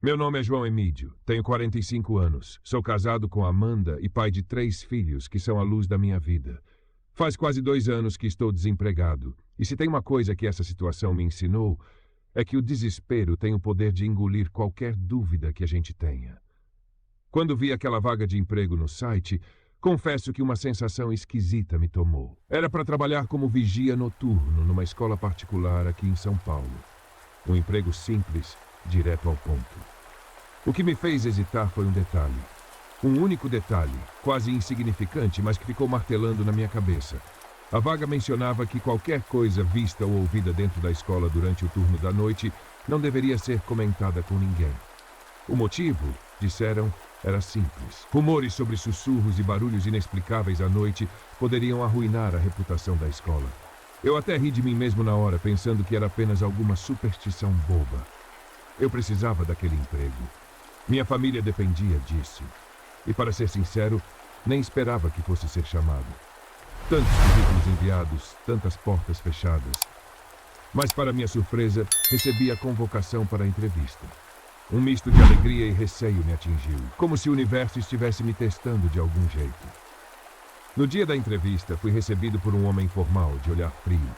Meu nome é João Emídio, tenho 45 anos, sou casado com Amanda e pai de 3 filhos que são a luz da minha vida. Faz quase 2 anos que estou desempregado, e se tem uma coisa que essa situação me ensinou, é que o desespero tem o poder de engolir qualquer dúvida que a gente tenha. Quando vi aquela vaga de emprego no site, confesso que uma sensação esquisita me tomou. Era para trabalhar como vigia noturno numa escola particular aqui em São Paulo. Um emprego simples, direto ao ponto. O que me fez hesitar foi um detalhe. Um único detalhe, quase insignificante, mas que ficou martelando na minha cabeça. A vaga mencionava que qualquer coisa vista ou ouvida dentro da escola durante o turno da noite não deveria ser comentada com ninguém. O motivo, disseram, era simples. Rumores sobre sussurros e barulhos inexplicáveis à noite poderiam arruinar a reputação da escola. Eu até ri de mim mesmo na hora, pensando que era apenas alguma superstição boba. Eu precisava daquele emprego. Minha família dependia disso. E, para ser sincero, nem esperava que fosse ser chamado. Tantos currículos enviados, tantas portas fechadas. Mas, para minha surpresa, recebi a convocação para a entrevista. Um misto de alegria e receio me atingiu, como se o universo estivesse me testando de algum jeito. No dia da entrevista, fui recebido por um homem formal, de olhar frio.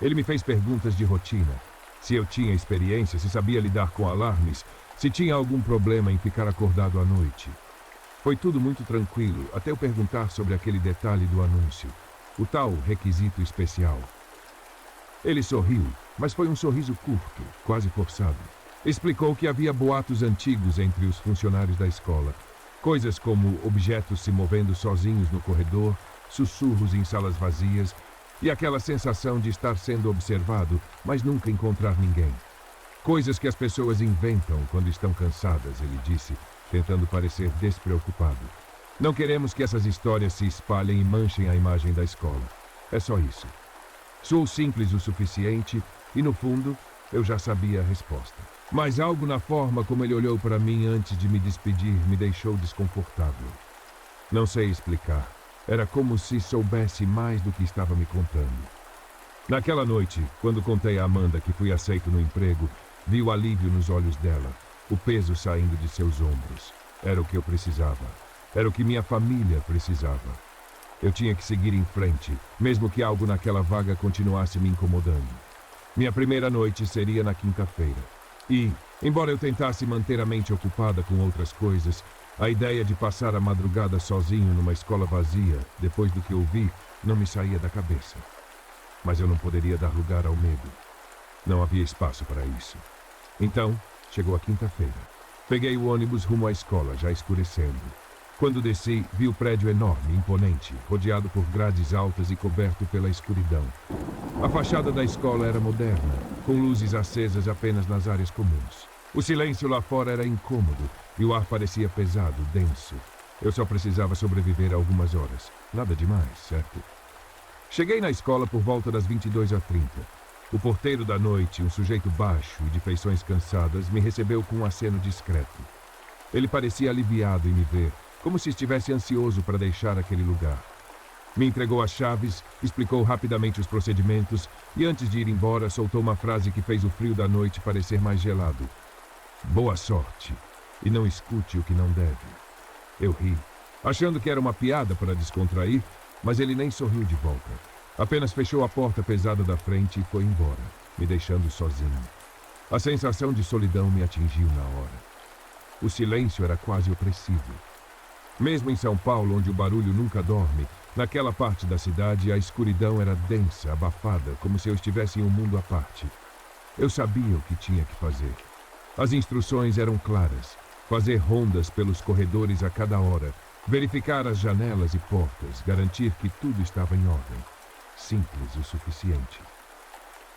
Ele me fez perguntas de rotina. Se eu tinha experiência, se sabia lidar com alarmes, se tinha algum problema em ficar acordado à noite. Foi tudo muito tranquilo, até eu perguntar sobre aquele detalhe do anúncio, o tal requisito especial. Ele sorriu, mas foi um sorriso curto, quase forçado. Explicou que havia boatos antigos entre os funcionários da escola. Coisas como objetos se movendo sozinhos no corredor, sussurros em salas vazias e aquela sensação de estar sendo observado, mas nunca encontrar ninguém. Coisas que as pessoas inventam quando estão cansadas, ele disse, tentando parecer despreocupado. Não queremos que essas histórias se espalhem e manchem a imagem da escola. É só isso. Sou simples o suficiente e, no fundo, eu já sabia a resposta. Mas algo na forma como ele olhou para mim antes de me despedir me deixou desconfortável. Não sei explicar. Era como se soubesse mais do que estava me contando. Naquela noite, quando contei a Amanda que fui aceito no emprego, vi o alívio nos olhos dela, o peso saindo de seus ombros. Era o que eu precisava. Era o que minha família precisava. Eu tinha que seguir em frente, mesmo que algo naquela vaga continuasse me incomodando. Minha primeira noite seria na quinta-feira. E, embora eu tentasse manter a mente ocupada com outras coisas, a ideia de passar a madrugada sozinho numa escola vazia, depois do que ouvi, não me saía da cabeça. Mas eu não poderia dar lugar ao medo. Não havia espaço para isso. Então, chegou a quinta-feira. Peguei o ônibus rumo à escola, já escurecendo. Quando desci, vi o prédio enorme, imponente, rodeado por grades altas e coberto pela escuridão. A fachada da escola era moderna, com luzes acesas apenas nas áreas comuns. O silêncio lá fora era incômodo e o ar parecia pesado, denso. Eu só precisava sobreviver a algumas horas. Nada demais, certo? Cheguei na escola por volta das 22h30. O porteiro da noite, um sujeito baixo e de feições cansadas, me recebeu com um aceno discreto. Ele parecia aliviado em me ver, como se estivesse ansioso para deixar aquele lugar. Me entregou as chaves, explicou rapidamente os procedimentos e, antes de ir embora, soltou uma frase que fez o frio da noite parecer mais gelado. Boa sorte, e não escute o que não deve. Eu ri, achando que era uma piada para descontrair, mas ele nem sorriu de volta. Apenas fechou a porta pesada da frente e foi embora, me deixando sozinho. A sensação de solidão me atingiu na hora. O silêncio era quase opressivo. Mesmo em São Paulo, onde o barulho nunca dorme, naquela parte da cidade a escuridão era densa, abafada, como se eu estivesse em um mundo à parte. Eu sabia o que tinha que fazer. As instruções eram claras. Fazer rondas pelos corredores a cada hora, verificar as janelas e portas, garantir que tudo estava em ordem. Simples o suficiente.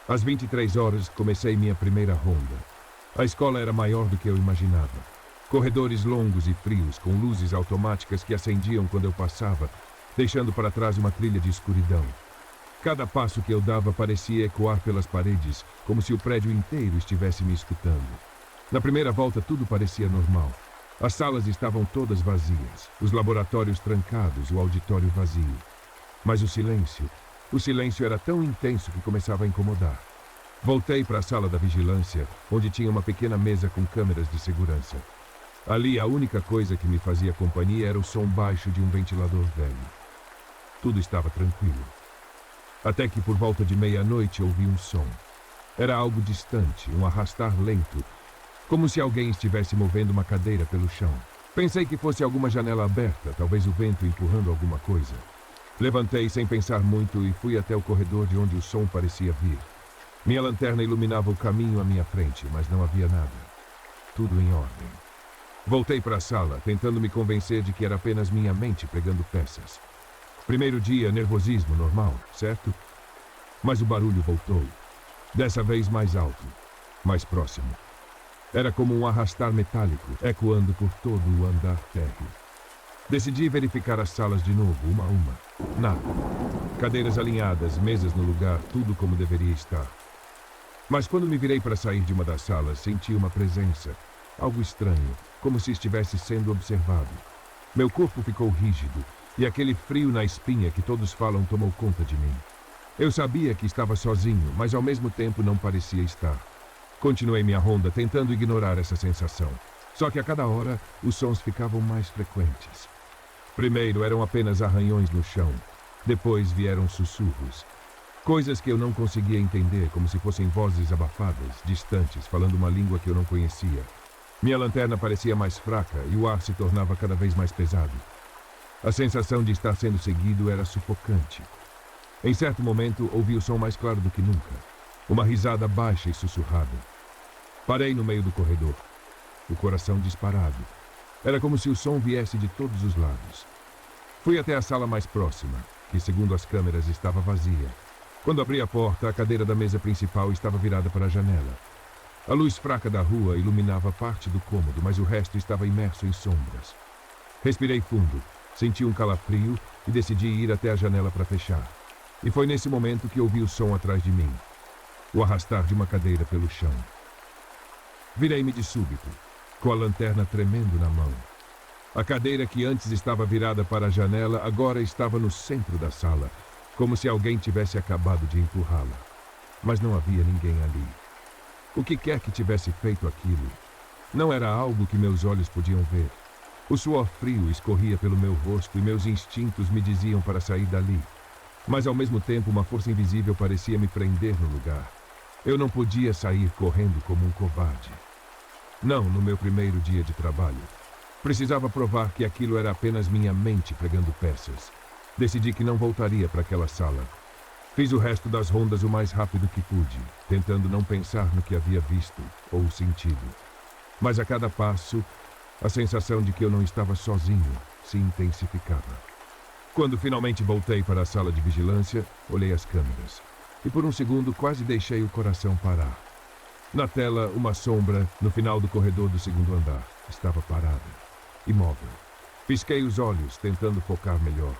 Às 23h comecei minha primeira ronda. A escola era maior do que eu imaginava. Corredores longos e frios, com luzes automáticas que acendiam quando eu passava, deixando para trás uma trilha de escuridão. Cada passo que eu dava parecia ecoar pelas paredes, como se o prédio inteiro estivesse me escutando. Na primeira volta tudo parecia normal. As salas estavam todas vazias, os laboratórios trancados, o auditório vazio. Mas o silêncio era tão intenso que começava a incomodar. Voltei para a sala da vigilância, onde tinha uma pequena mesa com câmeras de segurança. Ali, a única coisa que me fazia companhia era o som baixo de um ventilador velho. Tudo estava tranquilo. Até que, por volta de meia-noite, ouvi um som. Era algo distante, um arrastar lento, como se alguém estivesse movendo uma cadeira pelo chão. Pensei que fosse alguma janela aberta, talvez o vento empurrando alguma coisa. Levantei sem pensar muito e fui até o corredor de onde o som parecia vir. Minha lanterna iluminava o caminho à minha frente, mas não havia nada. Tudo em ordem. Voltei para a sala, tentando me convencer de que era apenas minha mente pregando peças. Primeiro dia, nervosismo normal, certo? Mas o barulho voltou. Dessa vez mais alto, mais próximo. Era como um arrastar metálico, ecoando por todo o andar térreo. Decidi verificar as salas de novo, uma a uma. Nada. Cadeiras alinhadas, mesas no lugar, tudo como deveria estar. Mas quando me virei para sair de uma das salas, senti uma presença. Algo estranho, como se estivesse sendo observado. Meu corpo ficou rígido, e aquele frio na espinha que todos falam tomou conta de mim. Eu sabia que estava sozinho, mas ao mesmo tempo não parecia estar. Continuei minha ronda, tentando ignorar essa sensação. Só que a cada hora, os sons ficavam mais frequentes. Primeiro eram apenas arranhões no chão. Depois vieram sussurros. Coisas que eu não conseguia entender, como se fossem vozes abafadas, distantes, falando uma língua que eu não conhecia. Minha lanterna parecia mais fraca e o ar se tornava cada vez mais pesado. A sensação de estar sendo seguido era sufocante. Em certo momento, ouvi o som mais claro do que nunca. Uma risada baixa e sussurrada. Parei no meio do corredor. O coração disparado. Era como se o som viesse de todos os lados. Fui até a sala mais próxima, que, segundo as câmeras, estava vazia. Quando abri a porta, a cadeira da mesa principal estava virada para a janela. A luz fraca da rua iluminava parte do cômodo, mas o resto estava imerso em sombras. Respirei fundo, senti um calafrio e decidi ir até a janela para fechar. E foi nesse momento que ouvi o som atrás de mim. O arrastar de uma cadeira pelo chão. Virei-me de súbito, com a lanterna tremendo na mão. A cadeira que antes estava virada para a janela agora estava no centro da sala, como se alguém tivesse acabado de empurrá-la. Mas não havia ninguém ali. O que quer que tivesse feito aquilo, não era algo que meus olhos podiam ver. O suor frio escorria pelo meu rosto e meus instintos me diziam para sair dali. Mas ao mesmo tempo uma força invisível parecia me prender no lugar. Eu não podia sair correndo como um covarde. Não no meu primeiro dia de trabalho. Precisava provar que aquilo era apenas minha mente pregando peças. Decidi que não voltaria para aquela sala. Fiz o resto das rondas o mais rápido que pude, tentando não pensar no que havia visto ou sentido. Mas a cada passo, a sensação de que eu não estava sozinho se intensificava. Quando finalmente voltei para a sala de vigilância, olhei as câmeras. E por um segundo quase deixei o coração parar. Na tela, uma sombra, no final do corredor do segundo andar, estava parada, imóvel. Pisquei os olhos, tentando focar melhor.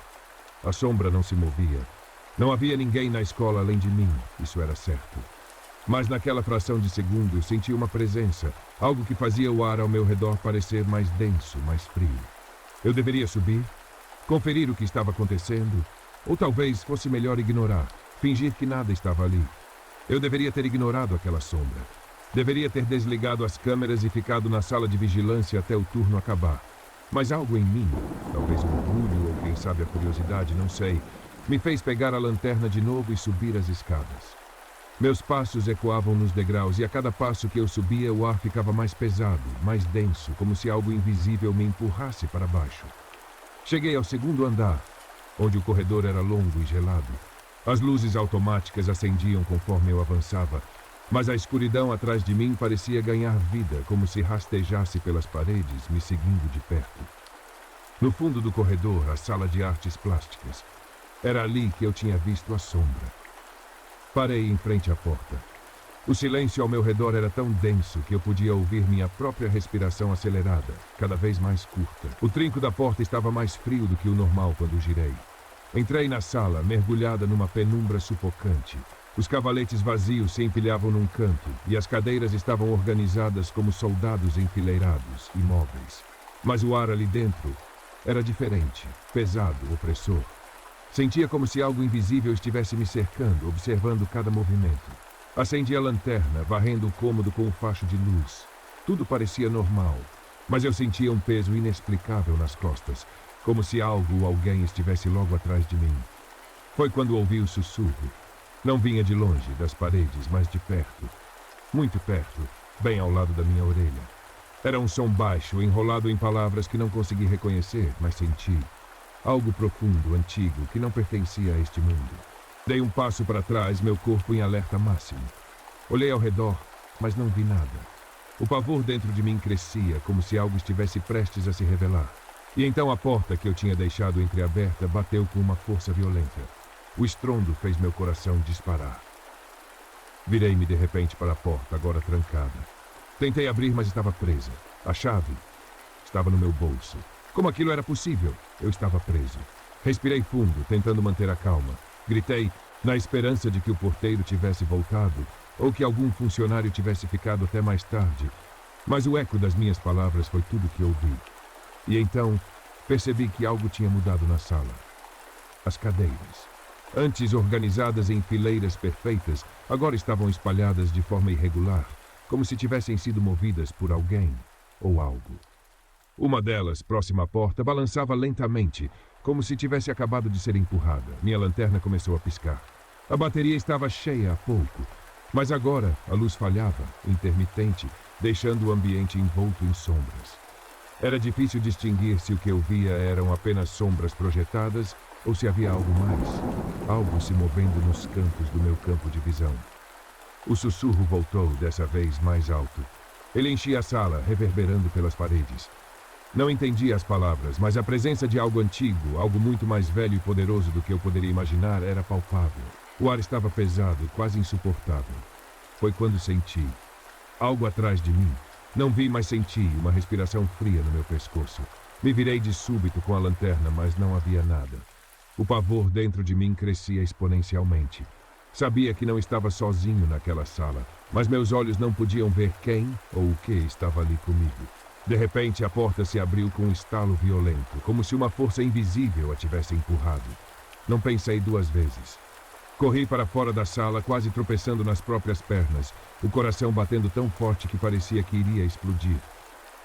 A sombra não se movia. Não havia ninguém na escola além de mim, isso era certo. Mas naquela fração de segundo, senti uma presença, algo que fazia o ar ao meu redor parecer mais denso, mais frio. Eu deveria subir? Conferir o que estava acontecendo? Ou talvez fosse melhor ignorar, fingir que nada estava ali. Eu deveria ter ignorado aquela sombra. Deveria ter desligado as câmeras e ficado na sala de vigilância até o turno acabar. Mas algo em mim, talvez o orgulho ou quem sabe a curiosidade, não sei, me fez pegar a lanterna de novo e subir as escadas. Meus passos ecoavam nos degraus e a cada passo que eu subia o ar ficava mais pesado, mais denso, como se algo invisível me empurrasse para baixo. Cheguei ao segundo andar, onde o corredor era longo e gelado. As luzes automáticas acendiam conforme eu avançava, mas a escuridão atrás de mim parecia ganhar vida, como se rastejasse pelas paredes, me seguindo de perto. No fundo do corredor, a sala de artes plásticas. Era ali que eu tinha visto a sombra. Parei em frente à porta. O silêncio ao meu redor era tão denso que eu podia ouvir minha própria respiração acelerada, cada vez mais curta. O trinco da porta estava mais frio do que o normal quando girei. Entrei na sala, mergulhada numa penumbra sufocante. Os cavaletes vazios se empilhavam num canto e as cadeiras estavam organizadas como soldados enfileirados, imóveis. Mas o ar ali dentro era diferente, pesado, opressor. Sentia como se algo invisível estivesse me cercando, observando cada movimento. Acendi a lanterna, varrendo o cômodo com um facho de luz. Tudo parecia normal, mas eu sentia um peso inexplicável nas costas, como se algo ou alguém estivesse logo atrás de mim. Foi quando ouvi o sussurro. Não vinha de longe, das paredes, mas de perto. Muito perto, bem ao lado da minha orelha. Era um som baixo, enrolado em palavras que não consegui reconhecer, mas senti. Algo profundo, antigo, que não pertencia a este mundo. Dei um passo para trás, meu corpo em alerta máximo. Olhei ao redor, mas não vi nada. O pavor dentro de mim crescia, como se algo estivesse prestes a se revelar. E então a porta que eu tinha deixado entreaberta bateu com uma força violenta. O estrondo fez meu coração disparar. Virei-me de repente para a porta, agora trancada. Tentei abrir, mas estava presa. A chave estava no meu bolso. Como aquilo era possível? Eu estava preso. Respirei fundo, tentando manter a calma. Gritei, na esperança de que o porteiro tivesse voltado ou que algum funcionário tivesse ficado até mais tarde. Mas o eco das minhas palavras foi tudo que ouvi. E então percebi que algo tinha mudado na sala. As cadeiras, antes organizadas em fileiras perfeitas, agora estavam espalhadas de forma irregular, como se tivessem sido movidas por alguém ou algo. Uma delas, próxima à porta, balançava lentamente, como se tivesse acabado de ser empurrada. Minha lanterna começou a piscar. A bateria estava cheia há pouco, mas agora a luz falhava, intermitente, deixando o ambiente envolto em sombras. Era difícil distinguir se o que eu via eram apenas sombras projetadas ou se havia algo mais, algo se movendo nos cantos do meu campo de visão. O sussurro voltou, dessa vez mais alto. Ele enchia a sala, reverberando pelas paredes. Não entendia as palavras, mas a presença de algo antigo, algo muito mais velho e poderoso do que eu poderia imaginar, era palpável. O ar estava pesado, quase insuportável. Foi quando senti algo atrás de mim. Não vi, mas senti uma respiração fria no meu pescoço. Me virei de súbito com a lanterna, mas não havia nada. O pavor dentro de mim crescia exponencialmente. Sabia que não estava sozinho naquela sala, mas meus olhos não podiam ver quem ou o que estava ali comigo. De repente, a porta se abriu com um estalo violento, como se uma força invisível a tivesse empurrado. Não pensei duas vezes. Corri para fora da sala, quase tropeçando nas próprias pernas, o coração batendo tão forte que parecia que iria explodir.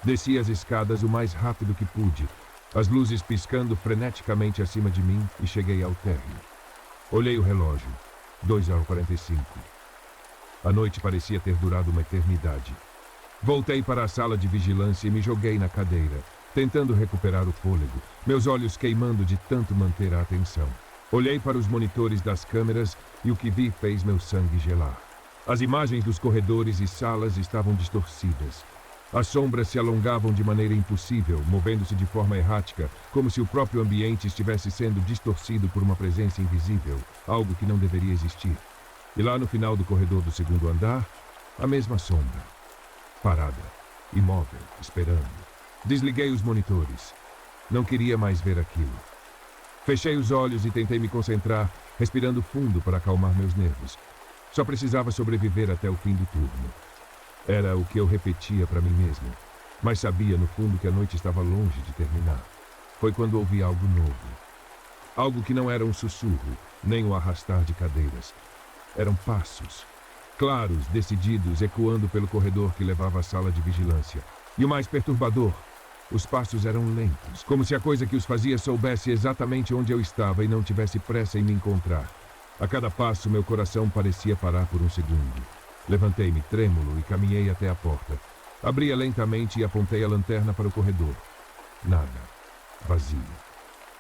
Desci as escadas o mais rápido que pude, as luzes piscando freneticamente acima de mim, e cheguei ao térreo. Olhei o relógio. 2h45. A noite parecia ter durado uma eternidade. Voltei para a sala de vigilância e me joguei na cadeira, tentando recuperar o fôlego, meus olhos queimando de tanto manter a atenção. Olhei para os monitores das câmeras e o que vi fez meu sangue gelar. As imagens dos corredores e salas estavam distorcidas. As sombras se alongavam de maneira impossível, movendo-se de forma errática, como se o próprio ambiente estivesse sendo distorcido por uma presença invisível, algo que não deveria existir. E lá no final do corredor do segundo andar, a mesma sombra. Parada, imóvel, esperando. Desliguei os monitores. Não queria mais ver aquilo. Fechei os olhos e tentei me concentrar, respirando fundo para acalmar meus nervos. Só precisava sobreviver até o fim do turno. Era o que eu repetia para mim mesmo, mas sabia no fundo que a noite estava longe de terminar. Foi quando ouvi algo novo. Algo que não era um sussurro, nem o arrastar de cadeiras. Eram passos. Claros, decididos, ecoando pelo corredor que levava à sala de vigilância. E o mais perturbador, os passos eram lentos, como se a coisa que os fazia soubesse exatamente onde eu estava e não tivesse pressa em me encontrar. A cada passo, meu coração parecia parar por um segundo. Levantei-me trêmulo e caminhei até a porta. Abri-a lentamente e apontei a lanterna para o corredor. Nada. Vazio.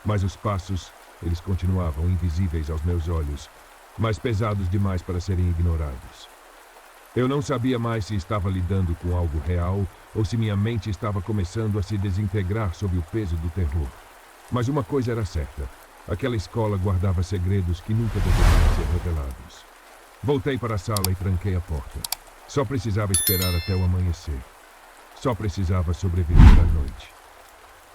Mas os passos, eles continuavam invisíveis aos meus olhos, mas pesados demais para serem ignorados. Eu não sabia mais se estava lidando com algo real ou se minha mente estava começando a se desintegrar sob o peso do terror. Mas uma coisa era certa. Aquela escola guardava segredos que nunca deveriam ser revelados. Voltei para a sala e tranquei a porta. Só precisava esperar até o amanhecer. Só precisava sobreviver à noite.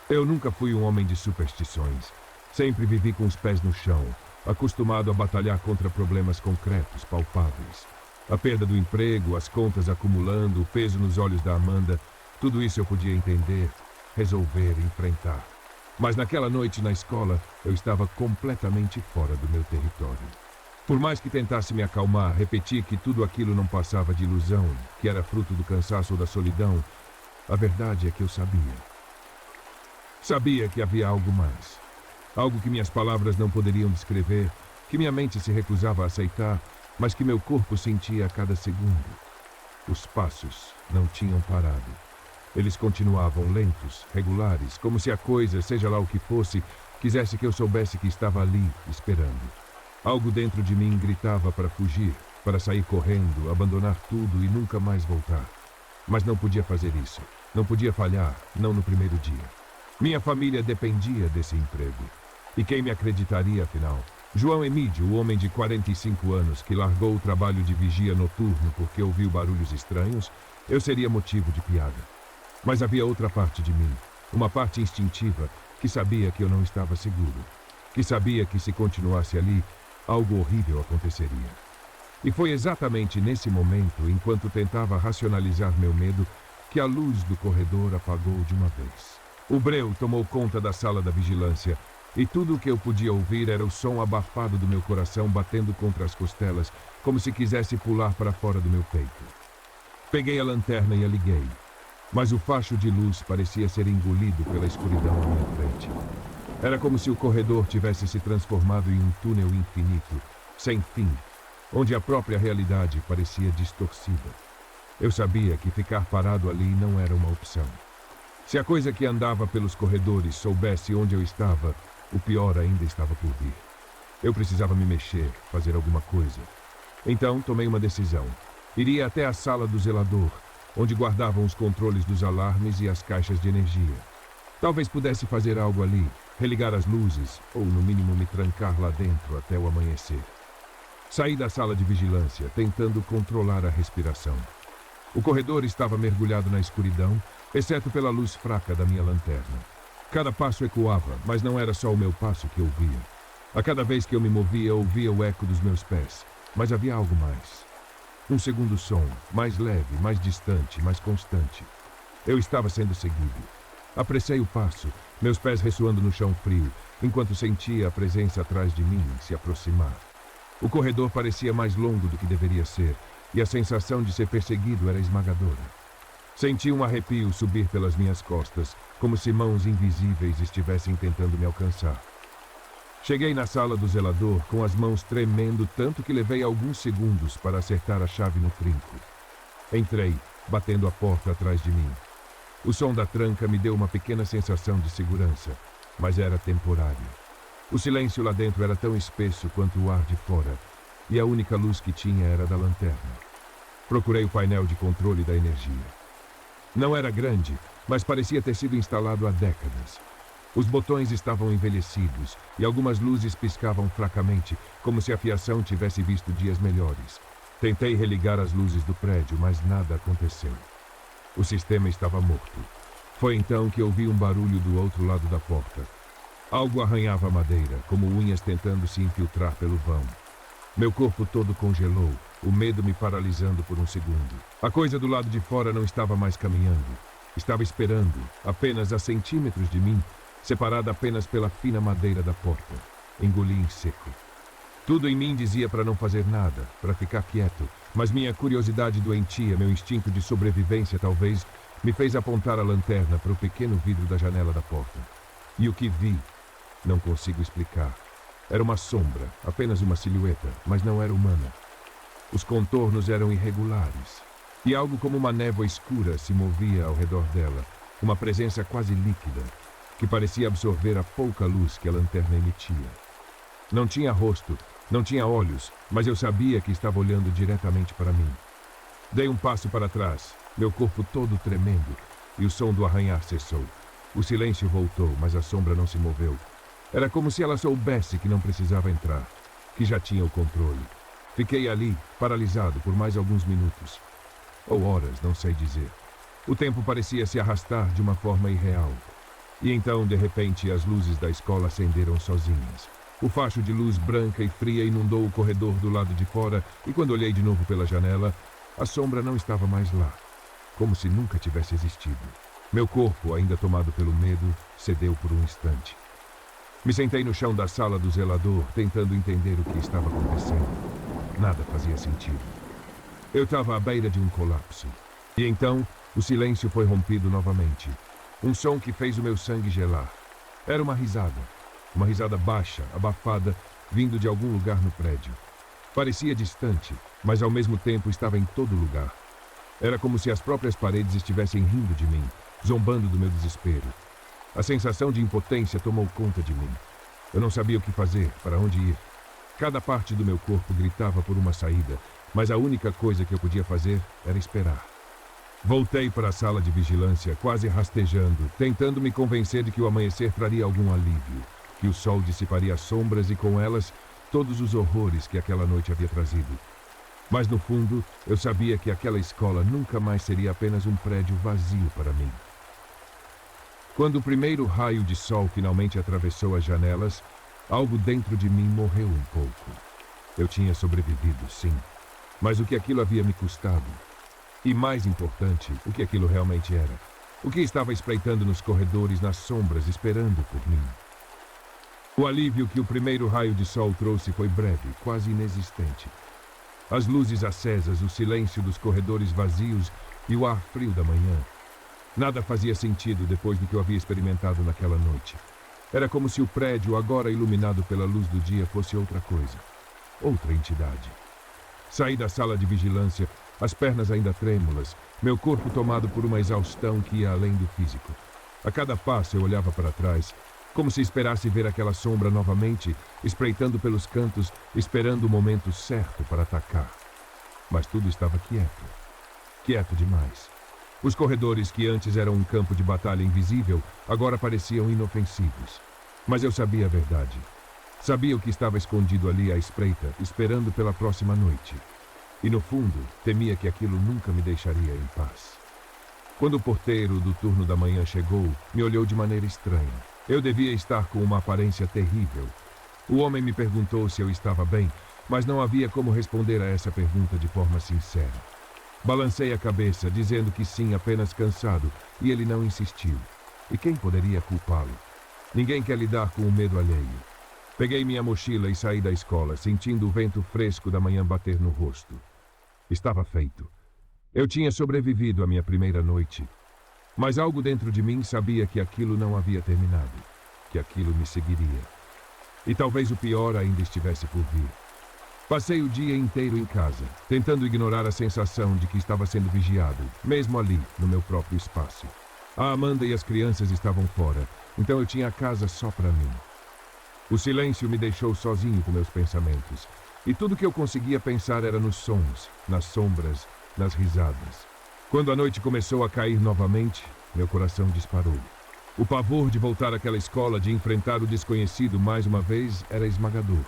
Eu nunca fui um homem de superstições. Sempre vivi com os pés no chão, acostumado a batalhar contra problemas concretos, palpáveis. A perda do emprego, as contas acumulando, o peso nos olhos da Amanda, tudo isso eu podia entender, resolver, enfrentar. Mas naquela noite na escola, eu estava completamente fora do meu território. Por mais que tentasse me acalmar, repeti que tudo aquilo não passava de ilusão, que era fruto do cansaço ou da solidão. A verdade é que eu sabia. Sabia que havia algo mais. Algo que minhas palavras não poderiam descrever, que minha mente se recusava a aceitar, mas que meu corpo sentia a cada segundo. Os passos não tinham parado. Eles continuavam lentos, regulares, como se a coisa, seja lá o que fosse, quisesse que eu soubesse que estava ali, esperando. Algo dentro de mim gritava para fugir, para sair correndo, abandonar tudo e nunca mais voltar. Mas não podia fazer isso. Não podia falhar, não no primeiro dia. Minha família dependia desse emprego. E quem me acreditaria, afinal? João Emídio, o homem de 45 anos que largou o trabalho de vigia noturno porque ouviu barulhos estranhos, eu seria motivo de piada. Mas havia outra parte de mim, uma parte instintiva, que sabia que eu não estava seguro. Que sabia que se continuasse ali, algo horrível aconteceria. E foi exatamente nesse momento, enquanto tentava racionalizar meu medo, que a luz do corredor apagou de uma vez. O breu tomou conta da sala da vigilância, e tudo o que eu podia ouvir era o som abafado do meu coração batendo contra as costelas, como se quisesse pular para fora do meu peito. Peguei a lanterna e a liguei, mas o facho de luz parecia ser engolido pela escuridão à minha frente. Era como se o corredor tivesse se transformado em um túnel infinito, sem fim, onde a própria realidade parecia distorcida. Eu sabia que ficar parado ali não era uma opção. Se a coisa que andava pelos corredores soubesse onde eu estava, o pior ainda estava por vir. Eu precisava me mexer, fazer alguma coisa. Então tomei uma decisão. Iria até a sala do zelador, onde guardavam os controles dos alarmes e as caixas de energia. Talvez pudesse fazer algo ali, religar as luzes, ou no mínimo me trancar lá dentro até o amanhecer. Saí da sala de vigilância, tentando controlar a respiração. O corredor estava mergulhado na escuridão, exceto pela luz fraca da minha lanterna. Cada passo ecoava, mas não era só o meu passo que ouvia. A cada vez que eu me movia, eu ouvia o eco dos meus pés, mas havia algo mais. Um segundo som, mais leve, mais distante, mais constante. Eu estava sendo seguido. Apressei o passo, meus pés ressoando no chão frio, enquanto sentia a presença atrás de mim se aproximar. O corredor parecia mais longo do que deveria ser, e a sensação de ser perseguido era esmagadora. Senti um arrepio subir pelas minhas costas, como se mãos invisíveis estivessem tentando me alcançar. Cheguei na sala do zelador com as mãos tremendo tanto que levei alguns segundos para acertar a chave no trinco. Entrei, batendo a porta atrás de mim. O som da tranca me deu uma pequena sensação de segurança, mas era temporário. O silêncio lá dentro era tão espesso quanto o ar de fora, e a única luz que tinha era da lanterna. Procurei o painel de controle da energia. Não era grande, mas parecia ter sido instalado há décadas. Os botões estavam envelhecidos e algumas luzes piscavam fracamente, como se a fiação tivesse visto dias melhores. Tentei religar as luzes do prédio, mas nada aconteceu. O sistema estava morto. Foi então que ouvi um barulho do outro lado da porta. Algo arranhava a madeira, como unhas tentando se infiltrar pelo vão. Meu corpo todo congelou, o medo me paralisando por um segundo. A coisa do lado de fora não estava mais caminhando. Estava esperando, apenas a centímetros de mim, separada apenas pela fina madeira da porta. Engoli em seco. Tudo em mim dizia para não fazer nada, para ficar quieto, mas minha curiosidade doentia, meu instinto de sobrevivência talvez, me fez apontar a lanterna para o pequeno vidro da janela da porta. E o que vi, não consigo explicar. Era uma sombra, apenas uma silhueta, mas não era humana. Os contornos eram irregulares, e algo como uma névoa escura se movia ao redor dela, uma presença quase líquida, que parecia absorver a pouca luz que a lanterna emitia. Não tinha rosto, não tinha olhos, mas eu sabia que estava olhando diretamente para mim. Dei um passo para trás, meu corpo todo tremendo, e o som do arranhar cessou. O silêncio voltou, mas a sombra não se moveu. Era como se ela soubesse que não precisava entrar, que já tinha o controle. Fiquei ali, paralisado, por mais alguns minutos. Ou horas, não sei dizer. O tempo parecia se arrastar de uma forma irreal. E então, de repente, as luzes da escola acenderam sozinhas. O facho de luz branca e fria inundou o corredor do lado de fora, e quando olhei de novo pela janela, a sombra não estava mais lá, como se nunca tivesse existido. Meu corpo, ainda tomado pelo medo, cedeu por um instante. Me sentei no chão da sala do zelador, tentando entender o que estava acontecendo. Nada fazia sentido. Eu estava à beira de um colapso. E então, o silêncio foi rompido novamente. Um som que fez o meu sangue gelar. Era uma risada. Uma risada baixa, abafada, vindo de algum lugar no prédio. Parecia distante, mas ao mesmo tempo estava em todo lugar. Era como se as próprias paredes estivessem rindo de mim, zombando do meu desespero. A sensação de impotência tomou conta de mim. Eu não sabia o que fazer, para onde ir. Cada parte do meu corpo gritava por uma saída, mas a única coisa que eu podia fazer era esperar. Voltei para a sala de vigilância, quase rastejando, tentando me convencer de que o amanhecer traria algum alívio, que o sol dissiparia as sombras e, com elas, todos os horrores que aquela noite havia trazido. Mas, no fundo, eu sabia que aquela escola nunca mais seria apenas um prédio vazio para mim. Quando o primeiro raio de sol finalmente atravessou as janelas, algo dentro de mim morreu um pouco. Eu tinha sobrevivido, sim, mas o que aquilo havia me custado? E, mais importante, o que aquilo realmente era? O que estava espreitando nos corredores, nas sombras, esperando por mim? O alívio que o primeiro raio de sol trouxe foi breve, quase inexistente. As luzes acesas, o silêncio dos corredores vazios e o ar frio da manhã. Nada fazia sentido depois do que eu havia experimentado naquela noite. Era como se o prédio, agora iluminado pela luz do dia, fosse outra coisa. Outra entidade. Saí da sala de vigilância, as pernas ainda trêmulas, meu corpo tomado por uma exaustão que ia além do físico. A cada passo eu olhava para trás, como se esperasse ver aquela sombra novamente, espreitando pelos cantos, esperando o momento certo para atacar. Mas tudo estava quieto. Quieto demais. Os corredores que antes eram um campo de batalha invisível, agora pareciam inofensivos. Mas eu sabia a verdade. Sabia o que estava escondido ali à espreita, esperando pela próxima noite. E no fundo, temia que aquilo nunca me deixaria em paz. Quando o porteiro do turno da manhã chegou, me olhou de maneira estranha. Eu devia estar com uma aparência terrível. O homem me perguntou se eu estava bem, mas não havia como responder a essa pergunta de forma sincera. Balancei a cabeça, dizendo que sim, apenas cansado, e ele não insistiu. E quem poderia culpá-lo? Ninguém quer lidar com o medo alheio. Peguei minha mochila e saí da escola, sentindo o vento fresco da manhã bater no rosto. Estava feito. Eu tinha sobrevivido à minha primeira noite. Mas algo dentro de mim sabia que aquilo não havia terminado, que aquilo me seguiria. E talvez o pior ainda estivesse por vir. Passei o dia inteiro em casa, tentando ignorar a sensação de que estava sendo vigiado, mesmo ali, no meu próprio espaço. A Amanda e as crianças estavam fora, então eu tinha a casa só para mim. O silêncio me deixou sozinho com meus pensamentos, e tudo que eu conseguia pensar era nos sons, nas sombras, nas risadas. Quando a noite começou a cair novamente, meu coração disparou. O pavor de voltar àquela escola, de enfrentar o desconhecido mais uma vez, era esmagador.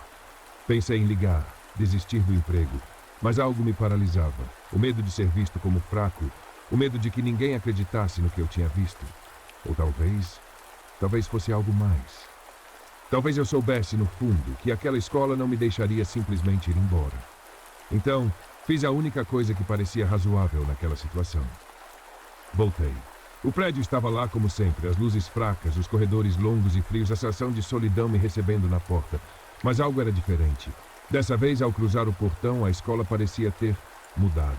Pensei em ligar, desistir do emprego, mas algo me paralisava. O medo de ser visto como fraco, o medo de que ninguém acreditasse no que eu tinha visto. Ou talvez fosse algo mais. Talvez eu soubesse, no fundo, que aquela escola não me deixaria simplesmente ir embora. Então, fiz a única coisa que parecia razoável naquela situação. Voltei. O prédio estava lá como sempre, as luzes fracas, os corredores longos e frios, a sensação de solidão me recebendo na porta. Mas algo era diferente. Dessa vez, ao cruzar o portão, a escola parecia ter mudado.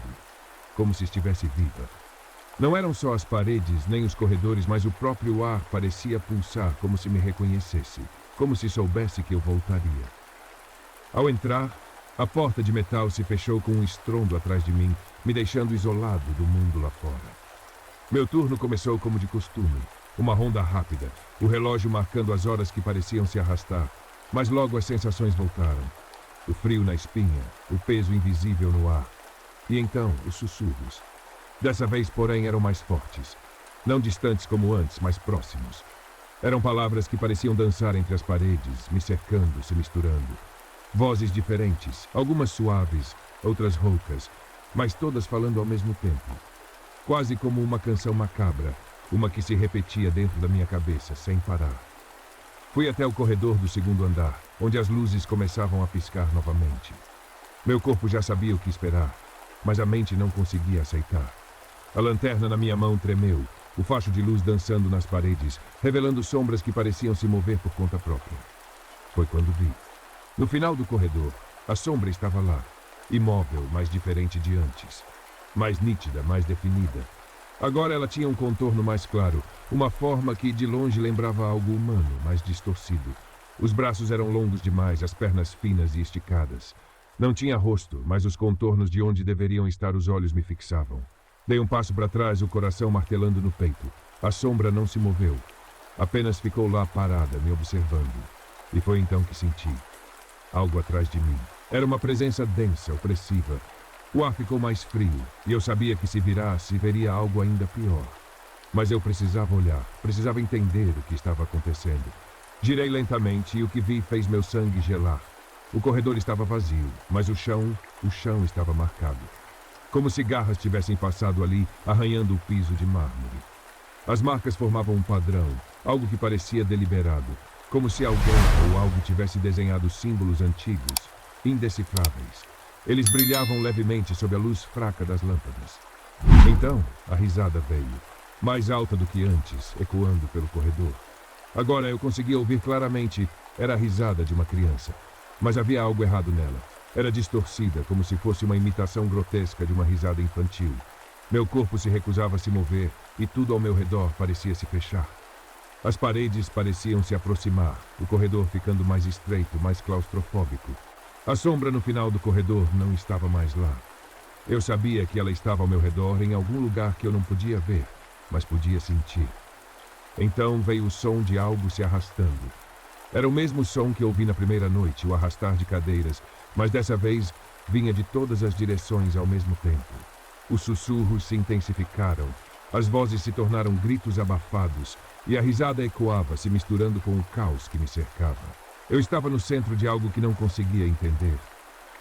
Como se estivesse viva. Não eram só as paredes, nem os corredores, mas o próprio ar parecia pulsar, como se me reconhecesse. Como se soubesse que eu voltaria. Ao entrar, a porta de metal se fechou com um estrondo atrás de mim, me deixando isolado do mundo lá fora. Meu turno começou como de costume, uma ronda rápida, o relógio marcando as horas que pareciam se arrastar, mas logo as sensações voltaram. O frio na espinha, o peso invisível no ar, e então os sussurros. Dessa vez, porém, eram mais fortes, não distantes como antes, mas próximos. Eram palavras que pareciam dançar entre as paredes, me cercando, se misturando. Vozes diferentes, algumas suaves, outras roucas, mas todas falando ao mesmo tempo. Quase como uma canção macabra, uma que se repetia dentro da minha cabeça, sem parar. Fui até o corredor do segundo andar, onde as luzes começavam a piscar novamente. Meu corpo já sabia o que esperar, mas a mente não conseguia aceitar. A lanterna na minha mão tremeu, o facho de luz dançando nas paredes, revelando sombras que pareciam se mover por conta própria. Foi quando vi. No final do corredor, a sombra estava lá, imóvel, mas diferente de antes. Mais nítida, mais definida. Agora ela tinha um contorno mais claro, uma forma que de longe lembrava algo humano, mais distorcido. Os braços eram longos demais, as pernas finas e esticadas. Não tinha rosto, mas os contornos de onde deveriam estar os olhos me fixavam. Dei um passo para trás, o coração martelando no peito. A sombra não se moveu. Apenas ficou lá parada, me observando. E foi então que senti algo atrás de mim. Era uma presença densa, opressiva. O ar ficou mais frio, e eu sabia que se virasse, veria algo ainda pior. Mas eu precisava olhar, precisava entender o que estava acontecendo. Girei lentamente e o que vi fez meu sangue gelar. O corredor estava vazio, mas o chão estava marcado. Como se garras tivessem passado ali, arranhando o piso de mármore. As marcas formavam um padrão, algo que parecia deliberado, como se alguém ou algo tivesse desenhado símbolos antigos, indecifráveis. Eles brilhavam levemente sob a luz fraca das lâmpadas. Então, a risada veio, mais alta do que antes, ecoando pelo corredor. Agora eu conseguia ouvir claramente, era a risada de uma criança. Mas havia algo errado nela. Era distorcida, como se fosse uma imitação grotesca de uma risada infantil. Meu corpo se recusava a se mover e tudo ao meu redor parecia se fechar. As paredes pareciam se aproximar, o corredor ficando mais estreito, mais claustrofóbico. A sombra no final do corredor não estava mais lá. Eu sabia que ela estava ao meu redor em algum lugar que eu não podia ver, mas podia sentir. Então veio o som de algo se arrastando. Era o mesmo som que ouvi na primeira noite, o arrastar de cadeiras, mas dessa vez vinha de todas as direções ao mesmo tempo. Os sussurros se intensificaram, as vozes se tornaram gritos abafados, e a risada ecoava, se misturando com o caos que me cercava. Eu estava no centro de algo que não conseguia entender.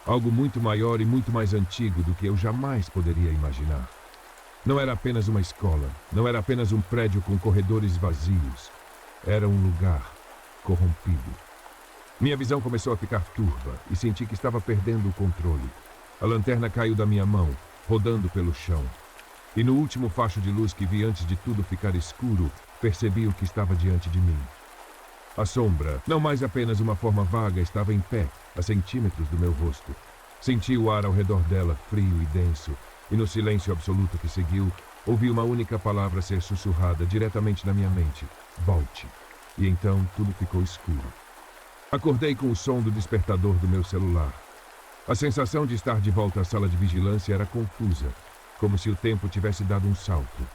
Algo muito maior e muito mais antigo do que eu jamais poderia imaginar. Não era apenas uma escola, não era apenas um prédio com corredores vazios. Era um lugar corrompido. Minha visão começou a ficar turva e senti que estava perdendo o controle. A lanterna caiu da minha mão, rodando pelo chão. E no último facho de luz que vi antes de tudo ficar escuro, percebi o que estava diante de mim. A sombra, não mais apenas uma forma vaga, estava em pé, a centímetros do meu rosto. Senti o ar ao redor dela, frio e denso, e no silêncio absoluto que seguiu, ouvi uma única palavra ser sussurrada diretamente na minha mente: volte. E então tudo ficou escuro. Acordei com o som do despertador do meu celular. A sensação de estar de volta à sala de vigilância era confusa, como se o tempo tivesse dado um salto.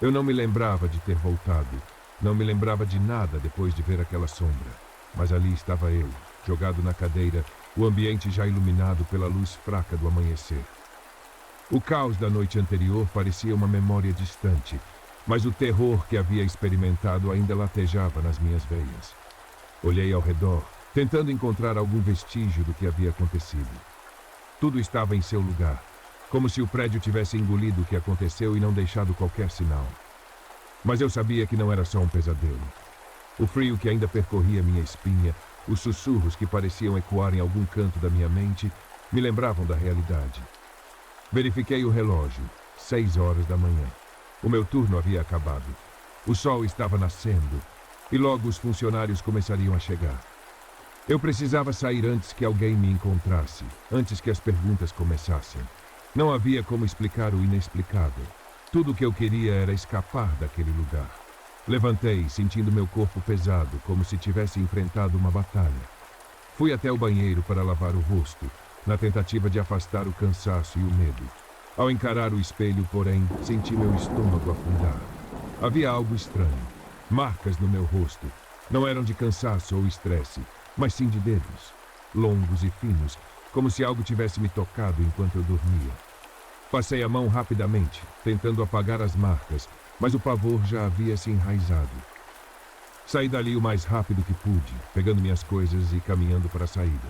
Eu não me lembrava de ter voltado, não me lembrava de nada depois de ver aquela sombra. Mas ali estava eu, jogado na cadeira, o ambiente já iluminado pela luz fraca do amanhecer. O caos da noite anterior parecia uma memória distante, mas o terror que havia experimentado ainda latejava nas minhas veias. Olhei ao redor, tentando encontrar algum vestígio do que havia acontecido. Tudo estava em seu lugar, como se o prédio tivesse engolido o que aconteceu e não deixado qualquer sinal. Mas eu sabia que não era só um pesadelo. O frio que ainda percorria minha espinha, os sussurros que pareciam ecoar em algum canto da minha mente, me lembravam da realidade. Verifiquei o relógio, 6 horas da manhã. O meu turno havia acabado. O sol estava nascendo e logo os funcionários começariam a chegar. Eu precisava sair antes que alguém me encontrasse, antes que as perguntas começassem. Não havia como explicar o inexplicável. Tudo o que eu queria era escapar daquele lugar. Levantei, sentindo meu corpo pesado, como se tivesse enfrentado uma batalha. Fui até o banheiro para lavar o rosto, na tentativa de afastar o cansaço e o medo. Ao encarar o espelho, porém, senti meu estômago afundar. Havia algo estranho. Marcas no meu rosto. Não eram de cansaço ou estresse, mas sim de dedos. Longos e finos, como se algo tivesse me tocado enquanto eu dormia. Passei a mão rapidamente, tentando apagar as marcas, mas o pavor já havia se enraizado. Saí dali o mais rápido que pude, pegando minhas coisas e caminhando para a saída.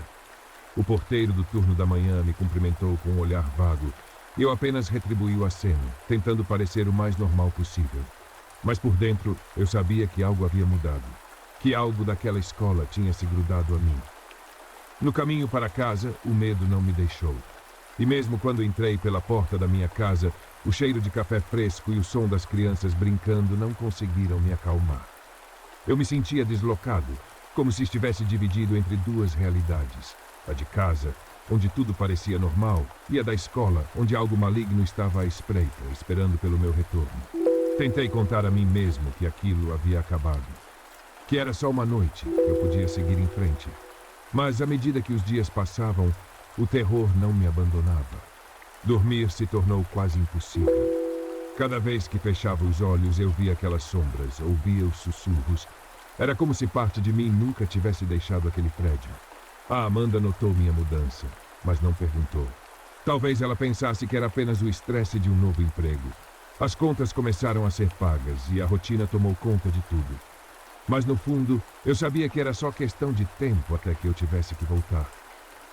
O porteiro do turno da manhã me cumprimentou com um olhar vago, e eu apenas retribuí o aceno, tentando parecer o mais normal possível. Mas por dentro, eu sabia que algo havia mudado, que algo daquela escola tinha se grudado a mim. No caminho para casa, o medo não me deixou. E mesmo quando entrei pela porta da minha casa, O cheiro de café fresco e o som das crianças brincando não conseguiram me acalmar. Eu me sentia deslocado, como se estivesse dividido entre duas realidades. A de casa, onde tudo parecia normal, e a da escola, onde algo maligno estava à espreita, esperando pelo meu retorno. Tentei contar a mim mesmo que aquilo havia acabado, que era só uma noite, que eu podia seguir em frente. Mas à medida que os dias passavam, o terror não me abandonava. Dormir se tornou quase impossível. Cada vez que fechava os olhos, eu via aquelas sombras, ouvia os sussurros. Era como se parte de mim nunca tivesse deixado aquele prédio. A Amanda notou minha mudança, mas não perguntou. Talvez ela pensasse que era apenas o estresse de um novo emprego. As contas começaram a ser pagas e a rotina tomou conta de tudo. Mas no fundo, eu sabia que era só questão de tempo até que eu tivesse que voltar.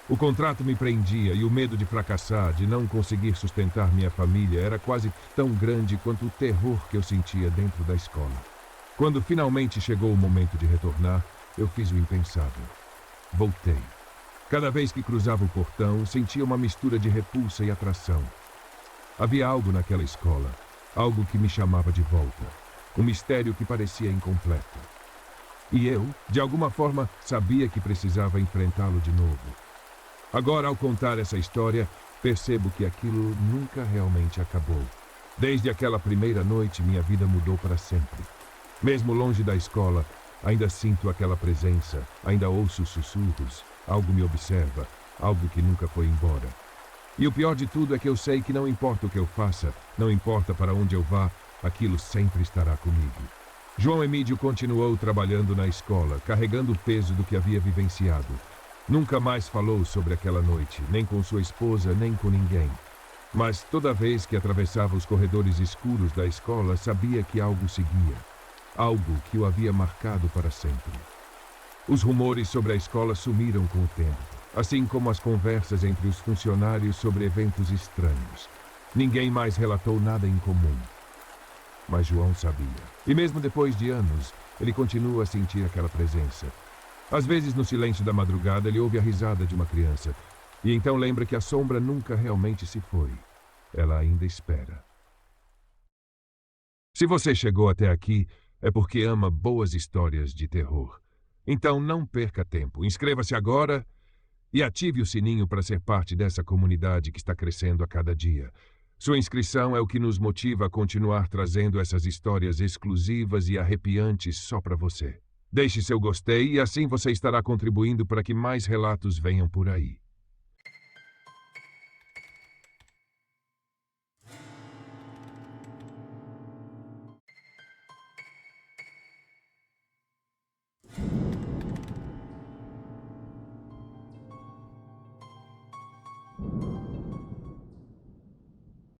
O contrato me prendia e o medo de fracassar, de não conseguir sustentar minha família, era quase tão grande quanto o terror que eu sentia dentro da escola. Quando finalmente chegou o momento de retornar, eu fiz o impensável. Voltei. Cada vez que cruzava o portão, sentia uma mistura de repulsa e atração. Havia algo naquela escola, algo que me chamava de volta, um mistério que parecia incompleto. E eu, de alguma forma, sabia que precisava enfrentá-lo de novo. Agora, ao contar essa história, percebo que aquilo nunca realmente acabou. Desde aquela primeira noite, minha vida mudou para sempre. Mesmo longe da escola, ainda sinto aquela presença, ainda ouço sussurros, algo me observa, algo que nunca foi embora. E o pior de tudo é que eu sei que não importa o que eu faça, não importa para onde eu vá, aquilo sempre estará comigo. João Emídio continuou trabalhando na escola, carregando o peso do que havia vivenciado. Nunca mais falou sobre aquela noite, nem com sua esposa, nem com ninguém. Mas toda vez que atravessava os corredores escuros da escola, sabia que algo seguia. Algo que o havia marcado para sempre. Os rumores sobre a escola sumiram com o tempo, assim como as conversas entre os funcionários sobre eventos estranhos. Ninguém mais relatou nada em comum. Mas João sabia. E mesmo depois de anos, ele continua a sentir aquela presença. Às vezes, no silêncio da madrugada, ele ouve a risada de uma criança. E então lembra que a sombra nunca realmente se foi. Ela ainda espera. Se você chegou até aqui, é porque ama boas histórias de terror. Então não perca tempo. Inscreva-se agora e ative o sininho para ser parte dessa comunidade que está crescendo a cada dia. Sua inscrição é o que nos motiva a continuar trazendo essas histórias exclusivas e arrepiantes só para você. Deixe seu gostei e assim você estará contribuindo para que mais relatos venham por aí.